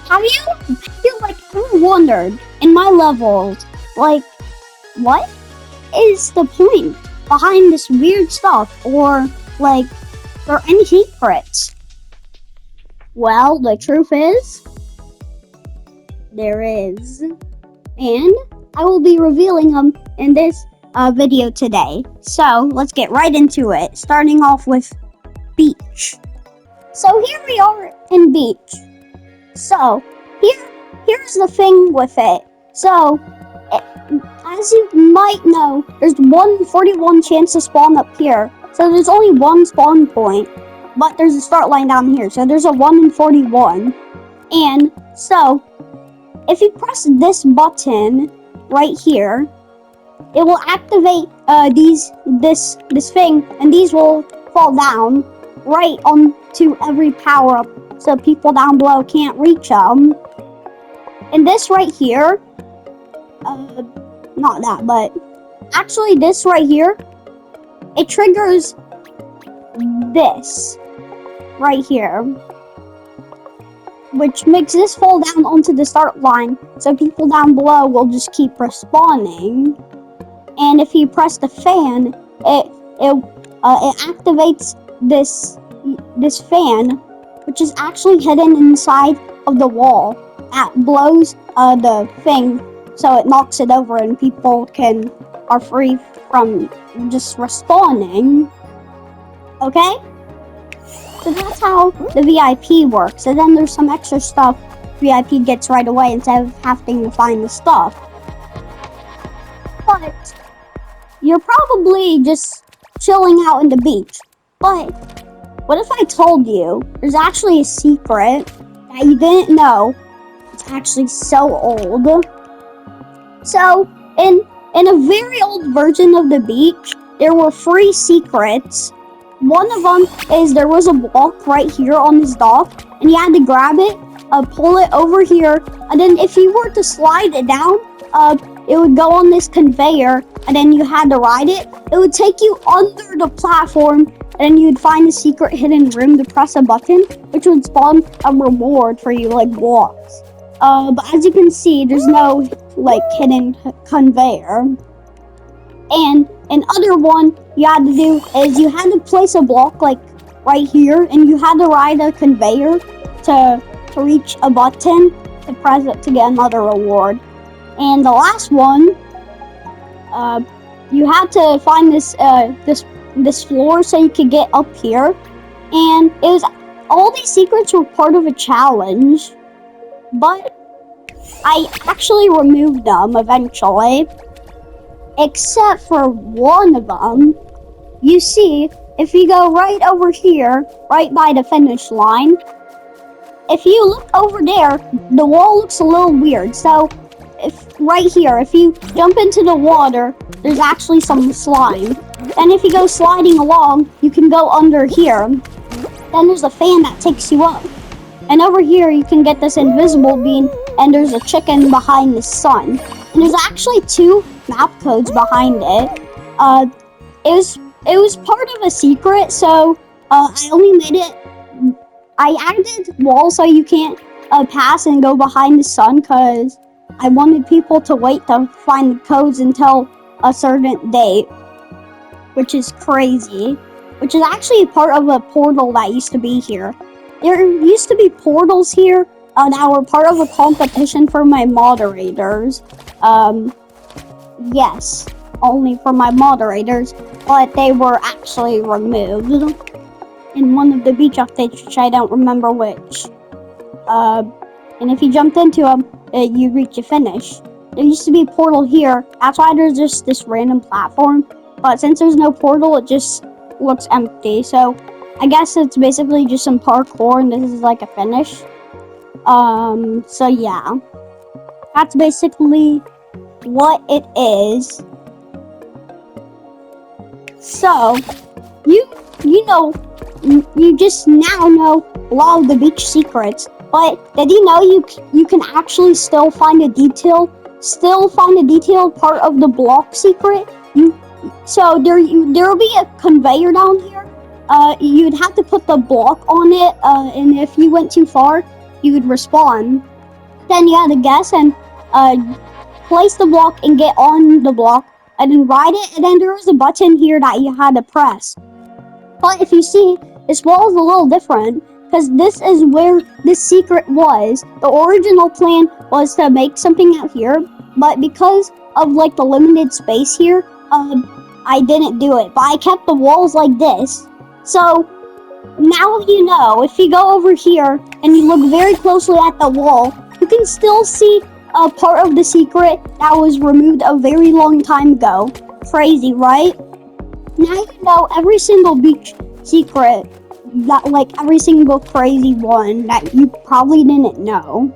Have you like ever wondered in my levels, like, what is the point behind this weird stuff, or like, are any secrets? Well, the truth is, there is, and I will be revealing them in this video today. So let's get right into it, starting off with beach. So here we are in beach. So here's the thing with it. So as you might know, there's 141 chance to spawn up here. So there's only one spawn point, but there's a start line down here. So there's a 1 in 41. And so if you press this button right here, it will activate this thing, and these will fall down right onto every power up, so people down below can't reach them. And this right here, not that, but actually this right here, it triggers this right here, which makes this fall down onto the start line, so people down below will just keep respawning. And if you press the fan, it activates this fan, which is actually hidden inside of the wall. That blows the thing, so it knocks it over, and people are free from just respawning. Okay? So that's how the VIP works. And then there's some extra stuff VIP gets right away instead of having to find the stuff. But you're probably just chilling out in the beach. But what if I told you there's actually a secret that you didn't know? It's actually so old. So in a very old version of the beach, there were 3 secrets. One of them is there was a block right here on this dock, and you had to grab it, pull it over here, and then if you were to slide it down, it would go on this conveyor, and then you had to ride it. It would take you under the platform, and then you'd find a secret hidden room to press a button, which would spawn a reward for you, like blocks. But as you can see, there's no like hidden conveyor. And another one you had to do is you had to place a block like right here, and you had to ride a conveyor to reach a button to press it to get another reward. And the last one, you had to find this floor so you could get up here. And it was all these secrets were part of a challenge, but I actually removed them eventually. Except for one of them. You see, if you go right over here, right by the finish line, if you look over there, the wall looks a little weird. So, right here, if you jump into the water, there's actually some slime. Then if you go sliding along, you can go under here. Then there's a fan that takes you up. And over here, you can get this invisible bean, and there's a chicken behind the sun. And there's actually 2 map codes behind it. It was part of a secret, so I only made it. I added walls so you can't pass and go behind the sun, because I wanted people to wait to find the codes until a certain date, which is crazy. Which is actually part of a portal that used to be here. There used to be portals here that were part of a competition for my moderators. Yes, only for my moderators, but they were actually removed in one of the beach updates, which I don't remember which. And if you jumped into them, you reach a finish. There used to be a portal here. That's why there's just this random platform. But since there's no portal, it just looks empty. So I guess it's basically just some parkour, and this is like a finish. So yeah, that's basically what it is. So you just now know a lot of the beach secrets. But did you know you can actually still find a detailed part of the block secret? So there will be a conveyor down here. You'd have to put the block on it, and if you went too far, you would respawn. Then you had to guess and place the block and get on the block, and then ride it, and then there was a button here that you had to press. But if you see, this wall is a little different, because this is where the secret was. The original plan was to make something out here, but because of like the limited space here, I didn't do it. But I kept the walls like this. So now you know, if you go over here and you look very closely at the wall, you can still see a part of the secret that was removed a very long time ago. Crazy, right? Now you know every single beach secret, that like every single crazy one that you probably didn't know.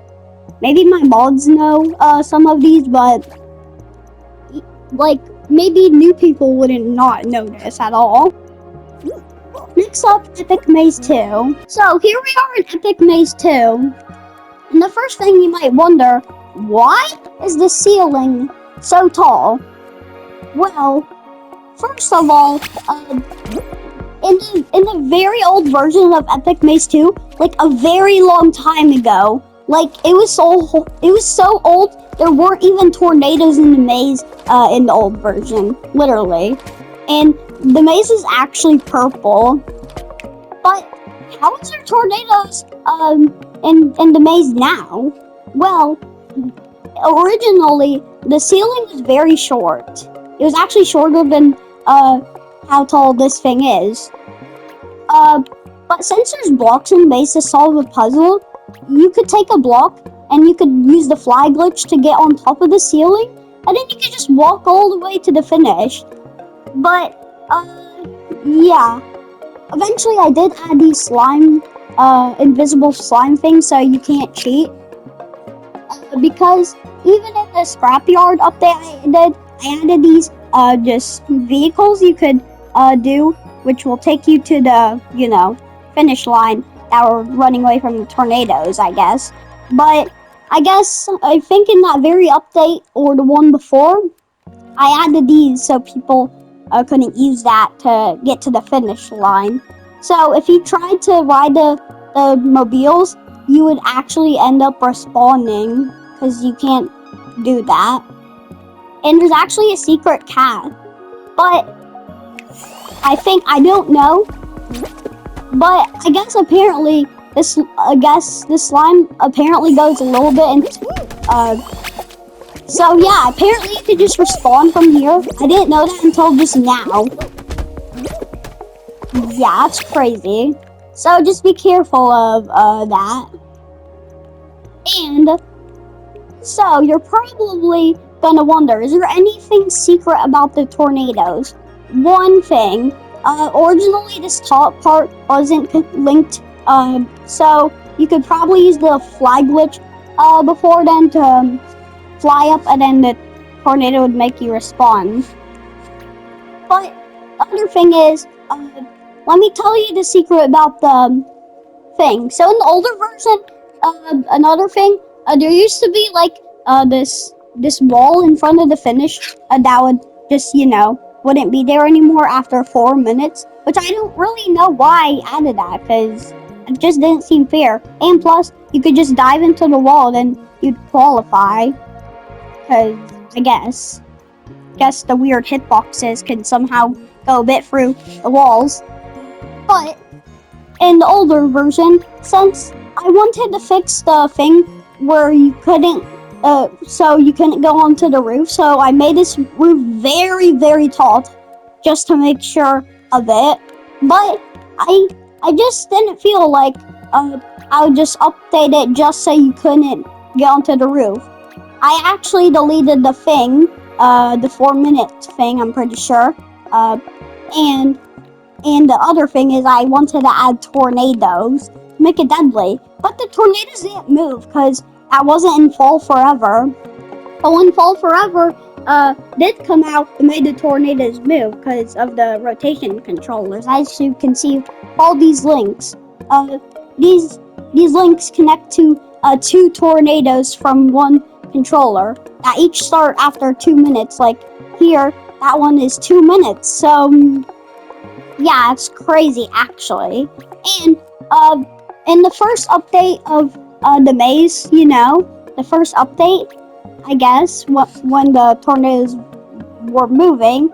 Maybe my mods know some of these, but like maybe new people wouldn't not know this at all. Next up, Epic Maze 2. So here we are in Epic Maze 2. And the first thing you might wonder, why is the ceiling so tall? Well, first of all, in the very old version of Epic Maze 2, like a very long time ago, like it was so old, there weren't even tornadoes in the maze in the old version, literally. And the maze is actually purple. But how is there tornadoes in the maze now? Well, originally the ceiling was very short. It was actually shorter than how tall this thing is. But since there's blocks in the maze to solve a puzzle, you could take a block and you could use the fly glitch to get on top of the ceiling, and then you could just walk all the way to the finish. But yeah. Eventually I did add these slime, invisible slime things so you can't cheat. Because even in the scrapyard update I added these, just vehicles you could, do, which will take you to the, you know, finish line that were running away from the tornadoes, I guess. But I think in that very update, or the one before, I added these so people couldn't use that to get to the finish line. So if you tried to ride the mobiles, you would actually end up respawning, because you can't do that. And there's actually a secret cat, but I don't know, but I guess apparently this slime apparently goes a little bit into, so yeah, apparently you could just respawn from here. I didn't know that until just now. Yeah, that's crazy. So just be careful of that. And so you're probably gonna wonder, is there anything secret about the tornadoes? One thing, originally this top part wasn't linked, so you could probably use the fly glitch before then to fly up, and then the tornado would make you respawn. But the other thing is, let me tell you the secret about the thing. So in the older version, another thing, there used to be like this wall in front of the finish that would just, you know, wouldn't be there anymore after 4 minutes, which I don't really know why I added that, because it just didn't seem fair. And plus, you could just dive into the wall, then you'd qualify. Because I guess the weird hitboxes can somehow go a bit through the walls. But in the older version, since I wanted to fix the thing where you couldn't, so you couldn't go onto the roof, so I made this roof very, very tall, just to make sure of it. But I just didn't feel like I would just update it just so you couldn't get onto the roof. I actually deleted the thing, the 4-minute thing, I'm pretty sure. And the other thing is I wanted to add tornadoes to make it deadly. But the tornadoes didn't move because I wasn't in Fall Forever. But when Fall Forever did come out, it made the tornadoes move because of the rotation controllers. As you can see, all these links. These links connect to 2 tornadoes from one controller that each start after 2 minutes. Like here, that one is 2 minutes. So yeah, it's crazy actually. And in the first update of the maze, you know, the first update, I guess, when the tornadoes were moving,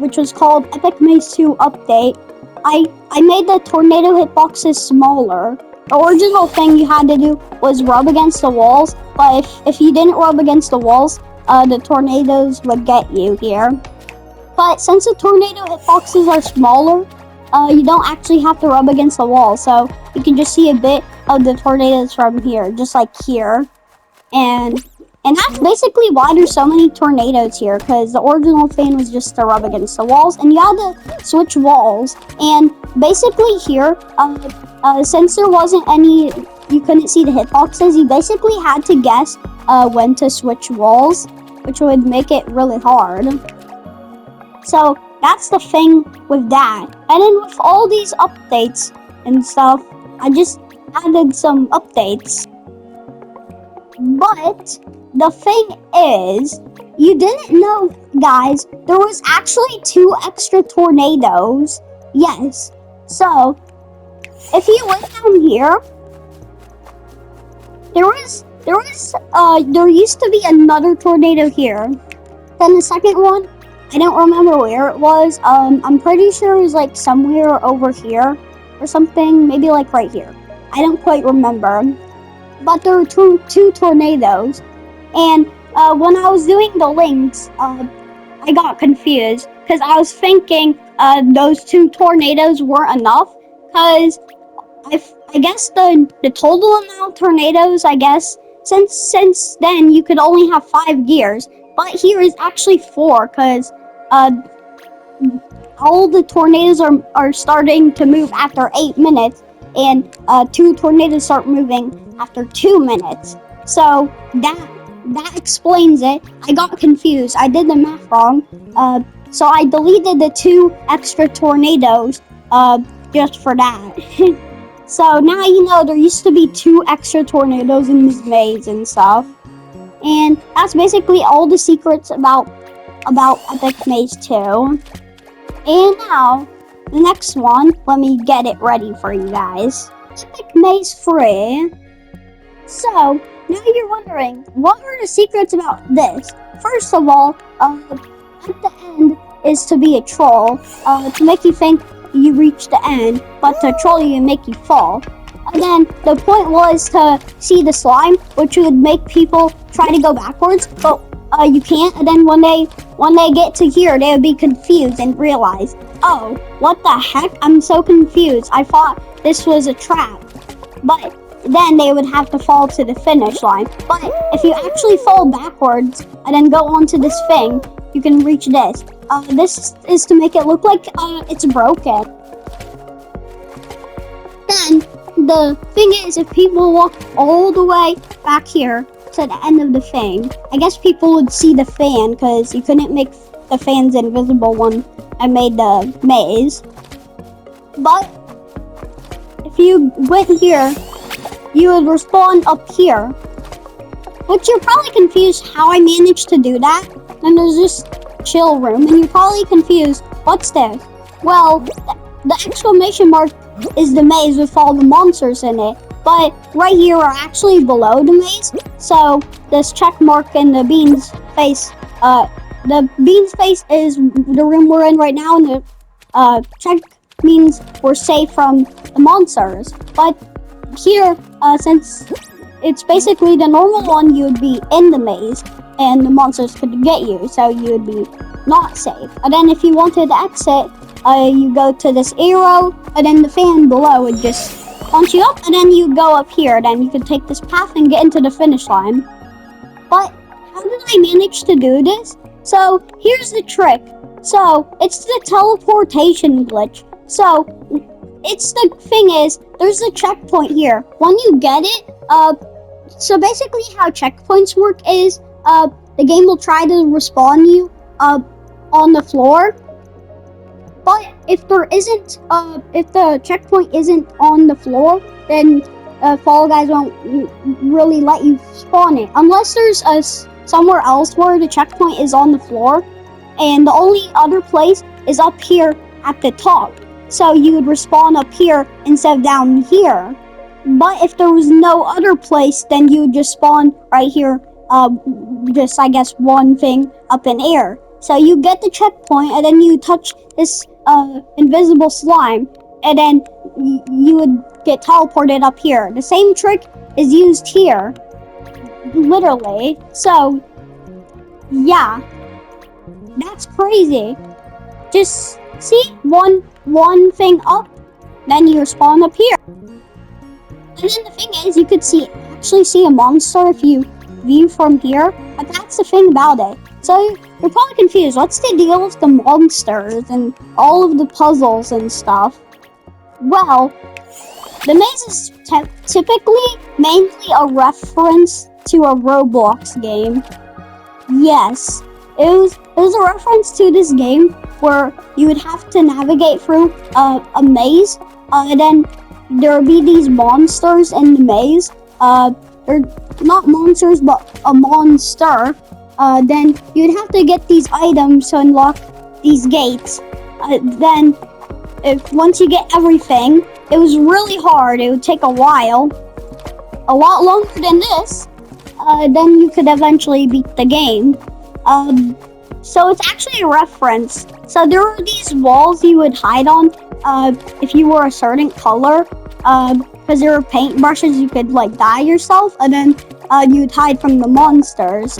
which was called Epic Maze 2 Update, I made the tornado hitboxes smaller. The original thing you had to do was rub against the walls, but if you didn't rub against the walls, the tornadoes would get you here. But since the tornado hitboxes are smaller, you don't actually have to rub against the wall, so you can just see a bit of the tornadoes from here, just like here. And that's basically why there's so many tornadoes here, because the original thing was just to rub against the walls, and you had to switch walls. And basically here, since there wasn't any, you couldn't see the hitboxes, you basically had to guess when to switch walls, which would make it really hard. So that's the thing with that. And then with all these updates and stuff, I just added some updates. But the thing is, you didn't know, guys, there was actually 2 extra tornadoes. Yes. So, if you went down here, there used to be another tornado here. Then the second one, I don't remember where it was. I'm pretty sure it was like somewhere over here or something, maybe like right here. I don't quite remember. But there were two tornadoes, and when I was doing the links, I got confused because I was thinking those 2 tornadoes weren't enough. Because I guess the total amount of tornadoes, I guess since then you could only have 5 gears, but here is actually 4 because all the tornadoes are starting to move after 8 minutes, and 2 tornadoes start moving after 2 minutes. So that explains it. I got confused. I did the math wrong. So I deleted the 2 extra tornadoes just for that. So now you know there used to be 2 extra tornadoes in this maze and stuff. And that's basically all the secrets about Epic Maze 2. And now, the next one, let me get it ready for you guys. Epic Maze 3. So, now you're wondering, what are the secrets about this? First of all, at the end is to be a troll, to make you think you reach the end, but to troll you and make you fall. And then the point was to see the slime, which would make people try to go backwards, but you can't. And then when they get to here, they would be confused and realize, oh, what the heck? I'm so confused. I thought this was a trap. But then they would have to fall to the finish line. But if you actually fall backwards and then go onto this thing, you can reach this. This is to make it look like it's broken. Then the thing is, if people walk all the way back here to the end of the thing, I guess people would see the fan because you couldn't make the fans invisible when I made the maze. But if you went here, you would respawn up here, which you're probably confused how I managed to do that. And there's this chill room, and you're probably confused, what's this? Well, the exclamation mark is the maze with all the monsters in it, but right here are actually below the maze. So this check mark in the bean's face, the bean's face is the room we're in right now, and the check means we're safe from the monsters. But here, since it's basically the normal one, you would be in the maze and the monsters could get you, so you would be not safe. And then if you wanted to exit, you go to this arrow, and then the fan below would just punch you up, and then you go up here. Then you could take this path and get into the finish line. But how did I manage to do this? So here's the trick. So it's the teleportation glitch. So it's the thing is, there's a checkpoint here. When you get it, so basically how checkpoints work is, the game will try to respawn you on the floor. But if there isn't, if the checkpoint isn't on the floor, then Fall Guys won't really let you spawn it. Unless there's somewhere else where the checkpoint is on the floor, and the only other place is up here at the top. So you would respawn up here instead of down here. But if there was no other place, then you would just spawn right here, just I guess one thing up in air. So you get the checkpoint, and then you touch this invisible slime, and then you would get teleported up here. The same trick is used here, literally. So yeah, that's crazy. Just see one thing up, then you spawn up here. And then the thing is, you could actually see a monster if you view from here. But that's the thing about it. So you're probably confused. What's the deal with the monsters and all of the puzzles and stuff? Well, the maze is typically mainly a reference to a Roblox game. Yes, it was a reference to this game where you would have to navigate through a maze, and then there would be these monsters in the maze. They're not monsters, but a monster. Then you'd have to get these items to unlock these gates. Then, once you get everything, it was really hard. It would take a while, a lot longer than this. Then you could eventually beat the game. So it's actually a reference. So there were these walls you would hide on if you were a certain color. Because there were paintbrushes you could like dye yourself, and then you'd hide from the monsters.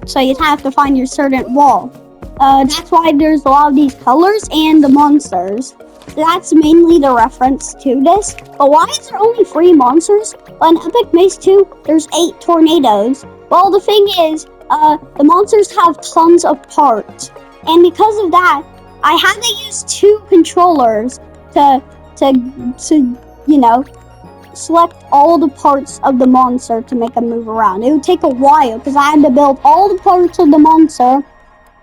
So you'd have to find your certain wall. That's why there's a lot of these colors and the monsters. That's mainly the reference to this. But why is there only 3 monsters? Well, in Epic Maze 2, there's 8 tornadoes. Well, the thing is, the monsters have tons of parts. And because of that, I had to use 2 controllers to you know, select all the parts of the monster to make them move around. It would take a while because I had to build all the parts of the monster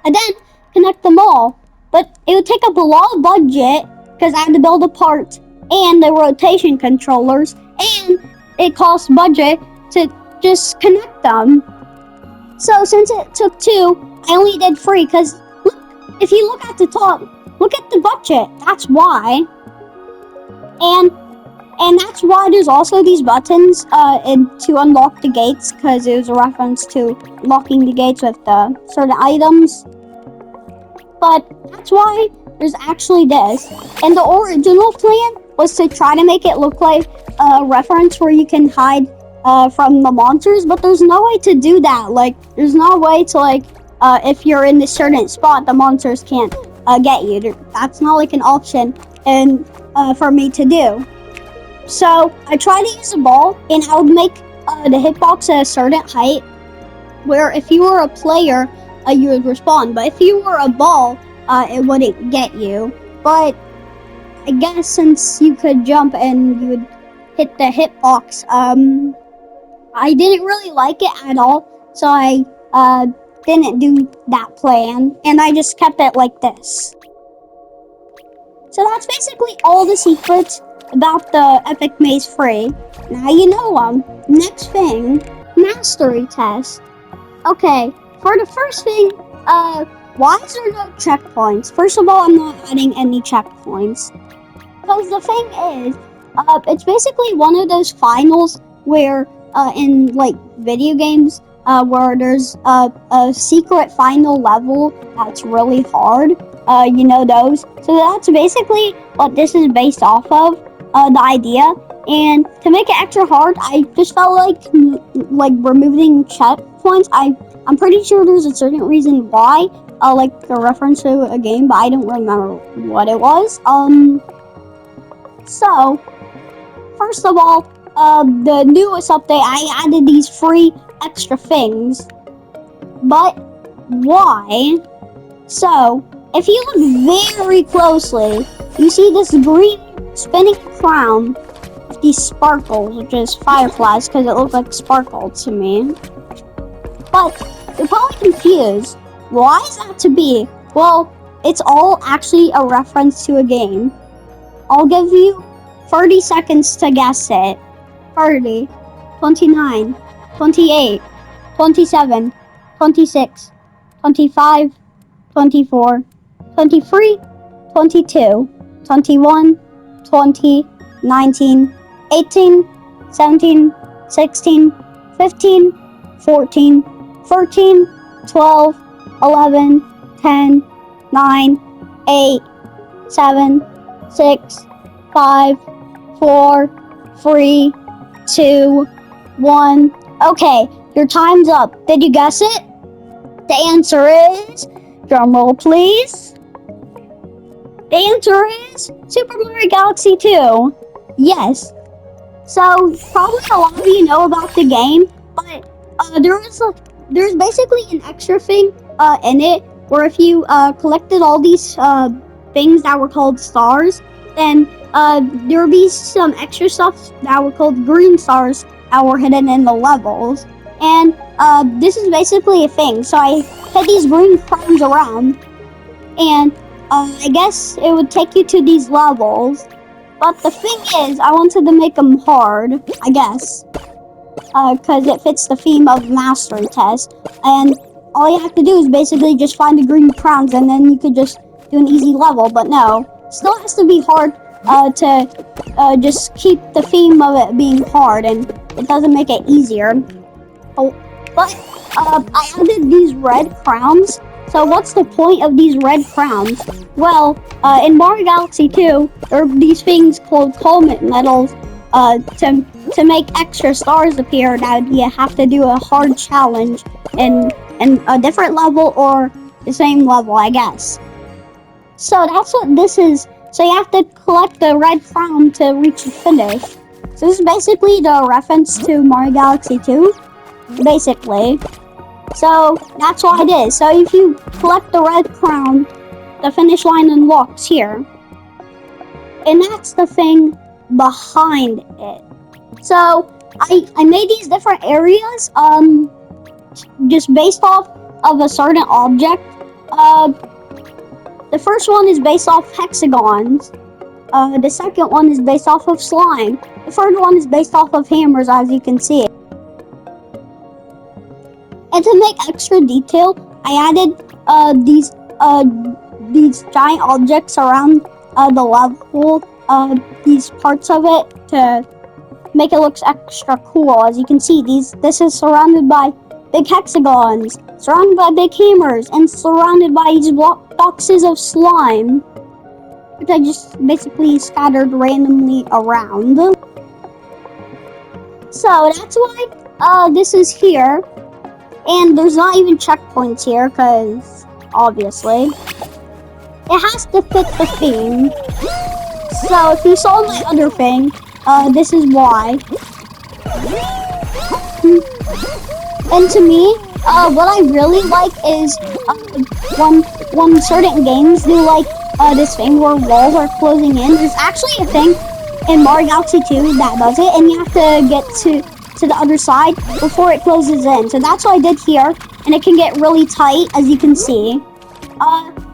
and then connect them all. But it would take up a lot of budget because I had to build the parts and the rotation controllers, and it cost budget to just connect them. So since it took 2, I only did 3 because look, if you look at the top, look at the budget. That's why. And that's why there's also these buttons to unlock the gates, because it was a reference to locking the gates with certain items. But that's why there's actually this. And the original plan was to try to make it look like a reference where you can hide from the monsters, but there's no way to do that. Like, there's no way to, like, if you're in this certain spot, the monsters can't get you. That's not, like, an option and for me to do. So I tried to use a ball, and I would make the hitbox at a certain height, where if you were a player, you would respawn. But if you were a ball, it wouldn't get you. But I guess since you could jump and you would hit the hitbox, I didn't really like it at all. So I didn't do that plan, and I just kept it like this. So that's basically all the secrets about the Epic Maze 3. Now you know them. Next thing, mastery test. Okay, for the first thing, why is there no checkpoints? First of all, I'm not adding any checkpoints. Because the thing is, it's basically one of those finals where, in like video games, where there's a secret final level that's really hard. You know those. So that's basically what this is based off of. The idea, and to make it extra hard, I just felt like removing checkpoints. I'm pretty sure there's a certain reason why, like a reference to a game, but I don't remember what it was. So first of all, the newest update, I added these 3 extra things. But why? So if you look very closely, you see this green spinning crown with these sparkles, which is fireflies because it looked like sparkle to me. But you're probably confused. Why is that to be? Well, it's all actually a reference to a game. I'll give you 30 seconds to guess it. 30, 29, 28, 27, 26, 25, 24, 23, 22, 21, 20, 19, 18, 17, 16, 15, 14, 13, 12, 11, 10, 9, 8, 7, 6, 5, 4, 3, 2, 1. Okay, your time's up. Did you guess it? The answer is, drumroll please. The answer is Super Mario Galaxy 2. Yes. So probably a lot of you know about the game, but there's basically an extra thing in it where if you collected all these things that were called stars, then there would be some extra stuff that were called green stars that were hidden in the levels. And this is basically a thing. So I had these green crowns around, and I guess it would take you to these levels. But the thing is, I wanted to make them hard, I guess, because it fits the theme of mastery test. And all you have to do is basically just find the green crowns, and then you could just do an easy level. But no, still has to be hard to just keep the theme of it being hard, and it doesn't make it easier. Oh, but I added these red crowns. So what's the point of these red crowns? Well, in Mario Galaxy 2, there are these things called Comet medals to make extra stars appear that you have to do a hard challenge in a different level or the same level, I guess. So that's what this is. So you have to collect the red crown to reach the finish. So this is basically the reference to Mario Galaxy 2, basically. So that's what it is. So if you collect the red crown, the finish line unlocks here. And that's the thing behind it. So I made these different areas just based off of a certain object. The first one is based off hexagons. The second one is based off of slime. The third one is based off of hammers, as you can see. And to make extra detail, I added these giant objects around the level, these parts of it to make it look extra cool. As you can see, this is surrounded by big hexagons, surrounded by big hammers, and surrounded by these boxes of slime, which I just basically scattered randomly around. So that's why this is here. And there's not even checkpoints here, because, obviously, it has to fit the theme. So, if you saw my other thing, this is why. And to me, what I really like is, when certain games do, like, this thing where walls are closing in. There's actually a thing in Mario Galaxy 2 that does it, and you have to get to the other side before it closes in. So that's what I did here, and it can get really tight, as you can see.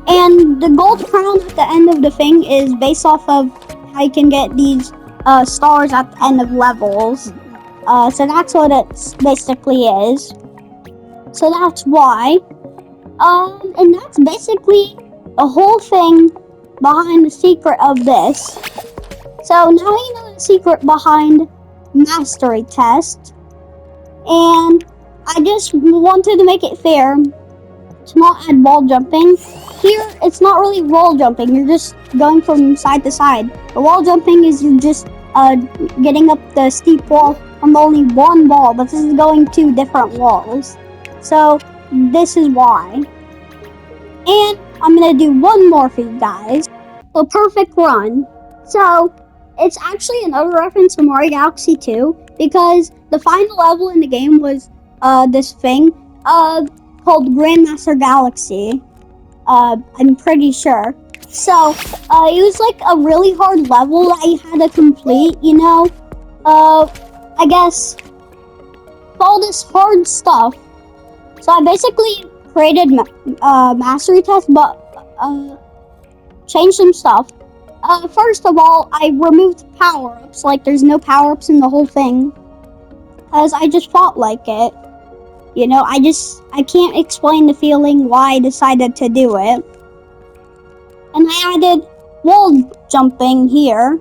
And the gold crown at the end of the thing is based off of how you can get these stars at the end of levels. So that's what it basically is. So that's why. And that's basically the whole thing behind the secret of this. So now you know the secret behind mastery test, and I just wanted to make it fair to not add wall jumping. Here, it's not really wall jumping, you're just going from side to side. The wall jumping is you're just getting up the steep wall from only one wall, but this is going to different walls. So this is why. And I'm gonna do one more for you guys. The perfect run. So it's actually another reference to Mario Galaxy 2, because the final level in the game was this thing called Grandmaster Galaxy. I'm pretty sure. So it was like a really hard level that you had to complete, you know. I guess all this hard stuff. So I basically created mastery test, but changed some stuff. First of all, I removed power-ups, like there's no power-ups in the whole thing, because I just felt like it. You know, I can't explain the feeling why I decided to do it. And I added wall jumping here.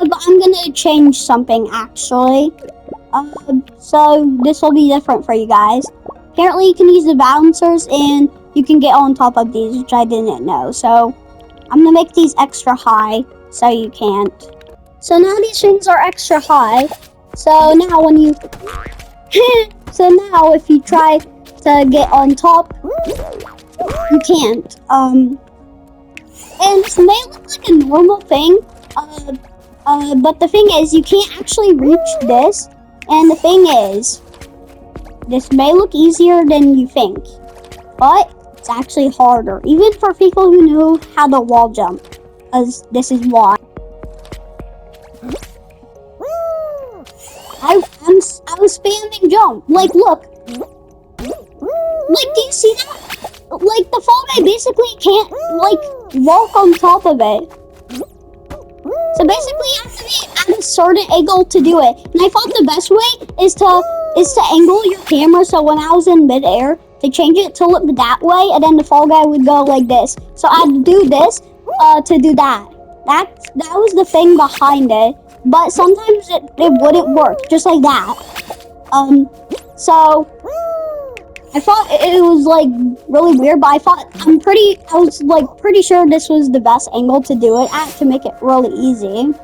but I'm gonna change something actually. So this will be different for you guys. Apparently you can use the bouncers and you can get on top of these, which I didn't know. So I'm gonna make these extra high so you can't. So now these things are extra high. So now when you so now if you try to get on top, you can't. And this may look like a normal thing, but the thing is you can't actually reach this. And the thing is, this may look easier than you think, but it's actually harder, even for people who know how to wall jump, because this is why. I was spamming jump. Like, look. Like, do you see that? Like, the Fall Guy basically can't, like, walk on top of it. So basically, you have to be at a certain angle to do it. And I thought the best way is to angle your camera so when I was in midair, to change it to look that way, and then the Fall Guy would go like this. So I'd do this to do that. That was the thing behind it. But sometimes it wouldn't work, just like that. So I thought it was like really weird, but I was like pretty sure this was the best angle to do it at to make it really easy.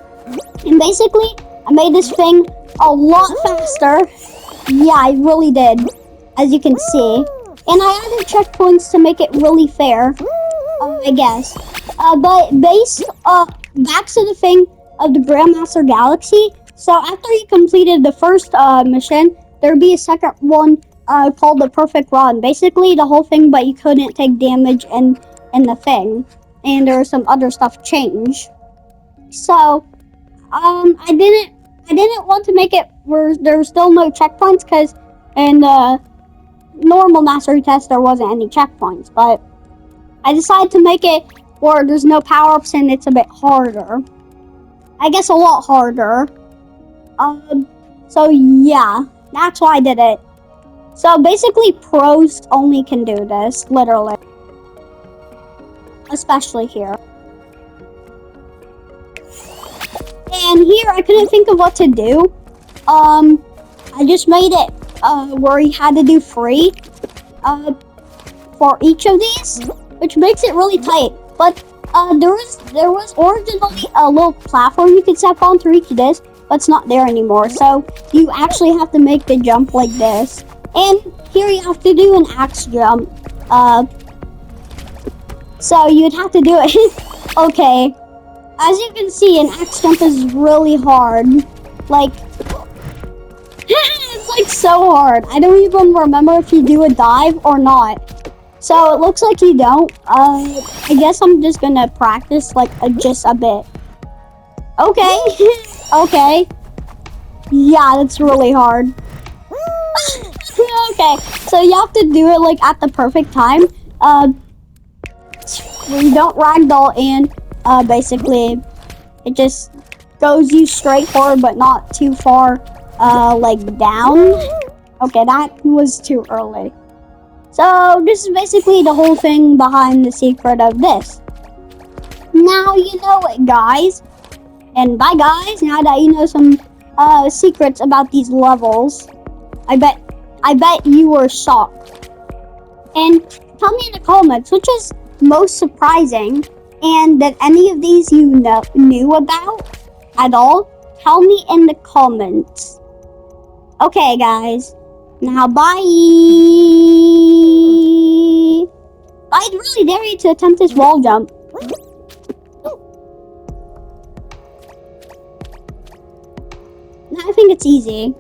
And basically, I made this thing a lot faster. Yeah, I really did, as you can see. And I added checkpoints to make it really fair, I guess. But back to the thing of the Grandmaster Galaxy. So after you completed the first mission, there'd be a second one called the Perfect Run. Basically the whole thing, but you couldn't take damage in the thing. And there was some other stuff changed. So I didn't want to make it where there was still no checkpoints, because in the normal mastery test there wasn't any checkpoints, but I decided to make it where there's no power-ups and it's a bit harder. I guess a lot harder. So yeah, that's why I did it. So basically pros only can do this, literally. Especially here. And here I couldn't think of what to do. I just made it where you had to do free for each of these, which makes it really tight. But there was originally a little platform you could step on to reach this, but it's not there anymore. So you actually have to make the jump like this. And here you have to do an axe jump. So you'd have to do it. Okay. As you can see, an axe jump is really hard. Like, it's like so hard. I don't even remember if you do a dive or not. So it looks like you don't. I guess I'm just gonna practice like just a bit. Okay. Okay. Yeah, that's really hard. Okay, so you have to do it like at the perfect time. You don't ragdoll and basically it just goes you straight forward but not too far like down. Okay, that was too early. So this is basically the whole thing behind the secret of this. Now you know it, guys. And bye, guys. Now that you know some secrets about these levels, I bet you were shocked. And tell me in the comments which is most surprising, and that any of these you knew about at all. Tell me in the comments. Okay, guys. Now, bye. I'd really dare you to attempt this wall jump. I think it's easy.